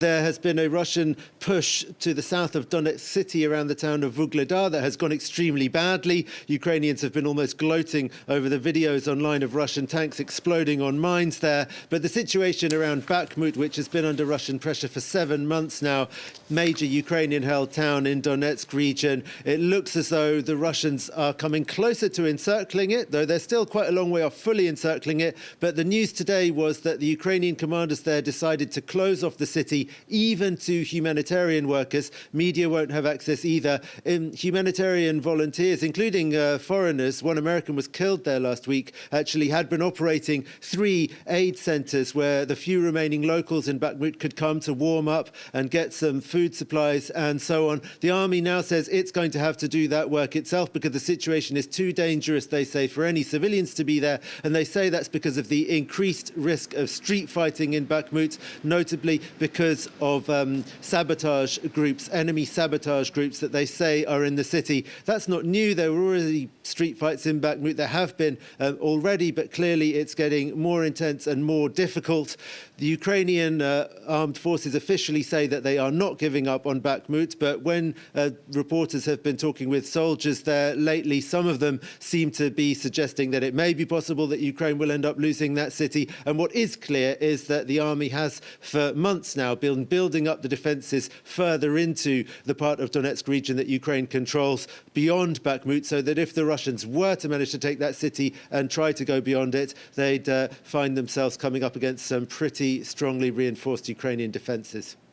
There has been a Russian push to the south of Donetsk city around the town of Vuhledar that has gone extremely badly. Ukrainians have been almost gloating over the videos online of Russian tanks exploding on mines there. But the situation around Bakhmut, which has been under Russian pressure for 7 months now, major Ukrainian-held town in Donetsk region, it looks as though the Russians are coming closer to encircling it, though they're still quite a long way off fully encircling it. But the news today was that the Ukrainian commanders there decided to close off the city even to humanitarian workers. Media won't have access either. Humanitarian volunteers, including foreigners, one American was killed there last week, actually had been operating 3 aid centres where the few remaining locals in Bakhmut could come to warm up and get some food supplies and so on. The army now says it's going to have to do that work itself because the situation is too dangerous, they say, for any civilians to be there. And they say that's because of the increased risk of street fighting in Bakhmut, notably because of sabotage groups, enemy sabotage groups that they say are in the city. That's not new. There were already street fights in Bakhmut. There have been already, but clearly it's getting more intense and more difficult. The Ukrainian armed forces officially say that they are not giving up on Bakhmut, but when reporters have been talking with soldiers there lately, some of them seem to be suggesting that it may be possible that Ukraine will end up losing that city. And what is clear is that the army has for months now been building up the defences further into the part of Donetsk region that Ukraine controls beyond Bakhmut, so that if the Russians were to manage to take that city and try to go beyond it, they'd find themselves coming up against some pretty strongly reinforced Ukrainian defences.